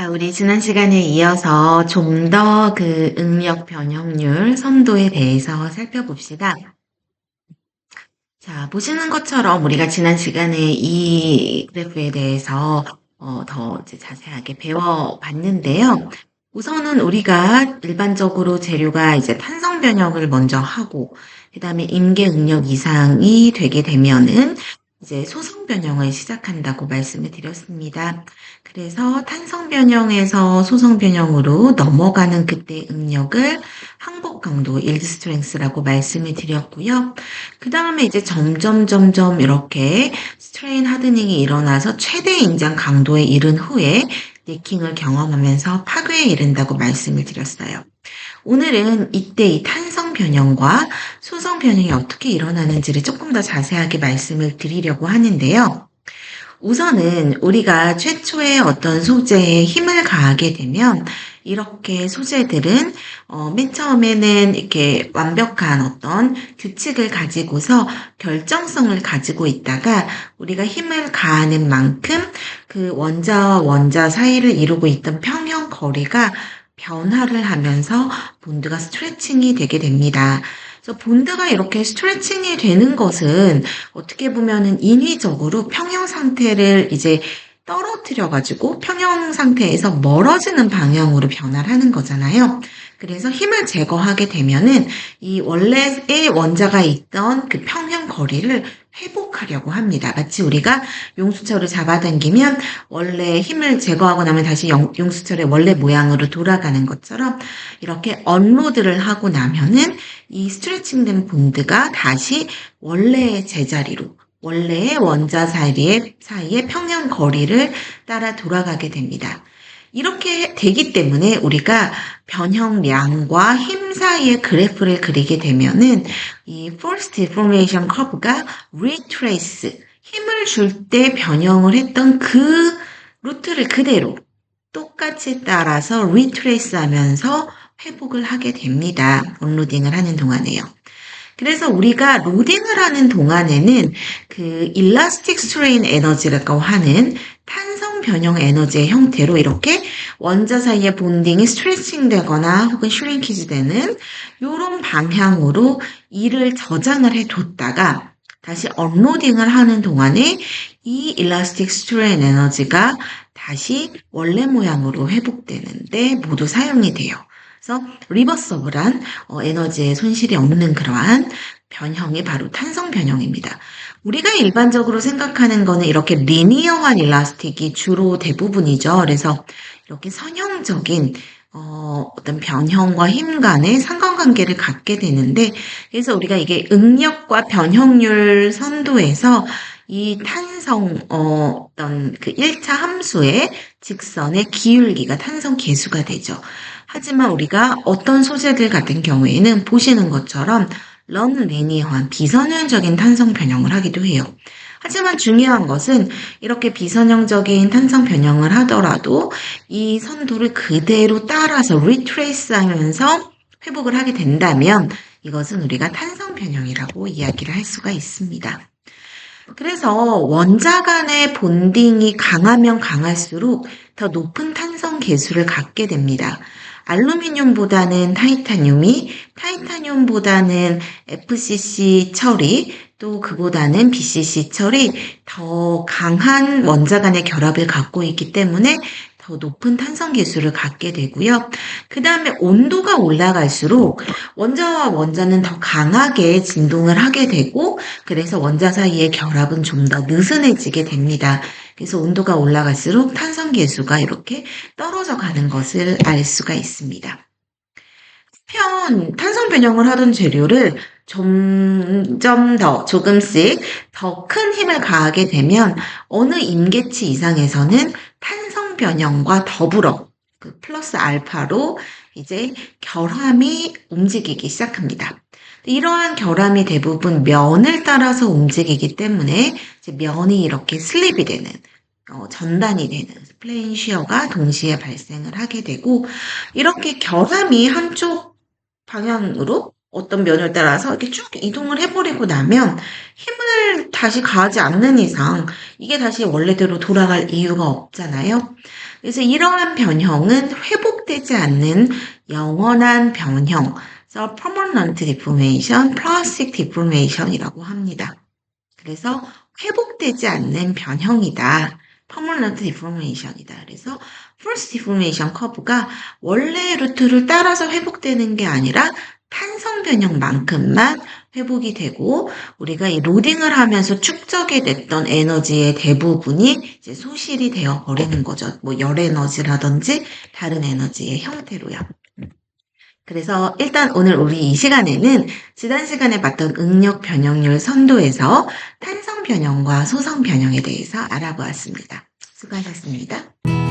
자, 우리 지난 시간에 이어서 좀 더 그 응력 변형률 선도에 대해서 살펴봅시다. 자, 보시는 것처럼 우리가 지난 시간에 이 그래프에 대해서 더 이제 자세하게 배워봤는데요. 우선은 우리가 일반적으로 재료가 이제 탄성 변형을 먼저 하고, 그 다음에 임계 응력 이상이 되게 되면은 이제 소성 변형을 시작한다고 말씀을 드렸습니다. 그래서 탄성 변형에서 소성 변형으로 넘어가는 그때 응력을 항복 강도, yield strength라고 말씀을 드렸고요. 그 다음에 이제 점점 이렇게 스트레인 하드닝이 일어나서 최대 인장 강도에 이른 후에 네킹을 경험하면서 파괴에 이른다고 말씀을 드렸어요. 오늘은 이때 이 탄성 변형과 소성 변형이 어떻게 일어나는지를 조금 더 자세하게 말씀을 드리려고 하는데요. 우선은 우리가 최초의 어떤 소재에 힘을 가하게 되면 이렇게 소재들은 맨 처음에는 이렇게 완벽한 어떤 규칙을 가지고서 결정성을 가지고 있다가 우리가 힘을 가하는 만큼 그 원자와 원자 사이를 이루고 있던 평형 거리가 변화를 하면서 본드가 스트레칭이 되게 됩니다. 그래서 본드가 이렇게 스트레칭이 되는 것은 어떻게 보면은 인위적으로 평형 상태를 이제 떨어뜨려가지고 평형 상태에서 멀어지는 방향으로 변화를 하는 거잖아요. 그래서 힘을 제거하게 되면은 이 원래의 원자가 있던 그 평형 거리를 회복하려고 합니다. 마치 우리가 용수철을 잡아당기면 원래 힘을 제거하고 나면 다시 용수철의 원래 모양으로 돌아가는 것처럼 이렇게 언로드를 하고 나면은 이 스트레칭된 본드가 다시 원래의 제자리로 원래의 원자 사이의 평형 거리를 따라 돌아가게 됩니다. 이렇게 되기 때문에 우리가 변형량과 힘 사이의 그래프를 그리게 되면은 이 force deformation curve가 retrace, 힘을 줄 때 변형을 했던 그 루트를 그대로 똑같이 따라서 retrace 하면서 회복을 하게 됩니다. 언로딩을 하는 동안에요. 그래서 우리가 로딩을 하는 동안에는 그 일라스틱 스트레인 에너지라고 하는 탄성 변형 에너지의 형태로 이렇게 원자 사이의 본딩이 스트레칭 되거나 혹은 슈링키지 되는 이런 방향으로 이를 저장을 해뒀다가 다시 업로딩을 하는 동안에 이 일라스틱 스트레인 에너지가 다시 원래 모양으로 회복되는데 모두 사용이 돼요. 그래서 리버서블한 에너지의 손실이 없는 그러한 변형이 바로 탄성 변형입니다. 우리가 일반적으로 생각하는 거는 이렇게 리니어한 일라스틱이 주로 대부분이죠. 그래서 이렇게 선형적인 어떤 변형과 힘 간의 상관관계를 갖게 되는데, 그래서 우리가 이게 응력과 변형률 선도에서 이 탄성 어떤 그 1차 함수의 직선의 기울기가 탄성 계수가 되죠. 하지만 우리가 어떤 소재들 같은 경우에는 보시는 것처럼 넌리니어한 비선형적인 탄성 변형을 하기도 해요. 하지만 중요한 것은 이렇게 비선형적인 탄성 변형을 하더라도 이 선도를 그대로 따라서 리트레이스 하면서 회복을 하게 된다면 이것은 우리가 탄성 변형이라고 이야기를 할 수가 있습니다. 그래서 원자 간의 본딩이 강하면 강할수록 더 높은 탄성 계수를 갖게 됩니다. 알루미늄보다는 타이타늄보다는 FCC 철이, 또 그보다는 BCC 철이 더 강한 원자 간의 결합을 갖고 있기 때문에 더 높은 탄성 계수를 갖게 되고요. 그 다음에 온도가 올라갈수록 원자와 원자는 더 강하게 진동을 하게 되고, 그래서 원자 사이의 결합은 좀 더 느슨해지게 됩니다. 그래서 온도가 올라갈수록 탄성 계수가 이렇게 떨어져 가는 것을 알 수가 있습니다. 탄성 변형을 하던 재료를 점점 더 조금씩 더 큰 힘을 가하게 되면 어느 임계치 이상에서는 탄성 변형과 더불어 그 플러스 알파로 이제 결함이 움직이기 시작합니다. 이러한 결함이 대부분 면을 따라서 움직이기 때문에 이제 면이 이렇게 슬립이 되는, 전단이 되는 플레인 쉬어가 동시에 발생을 하게 되고, 이렇게 결함이 한쪽 방향으로 어떤 면을 따라서 이렇게 쭉 이동을 해버리고 나면 힘을 다시 가하지 않는 이상 이게 다시 원래대로 돌아갈 이유가 없잖아요. 그래서 이러한 변형은 회복되지 않는 영원한 변형, 그래서 permanent deformation, plastic deformation이라고 합니다. 그래서 회복되지 않는 변형이다. permanent deformation이다. 그래서 false deformation 커브가 원래 루트를 따라서 회복되는 게 아니라 탄성 변형만큼만 회복이 되고 우리가 이 로딩을 하면서 축적이 됐던 에너지의 대부분이 이제 소실이 되어 버리는 거죠. 뭐 열 에너지라든지 다른 에너지의 형태로요. 그래서 일단 오늘 우리 이 시간에는 지난 시간에 봤던 응력 변형률 선도에서 탄성 변형과 소성 변형에 대해서 알아보았습니다. 수고하셨습니다.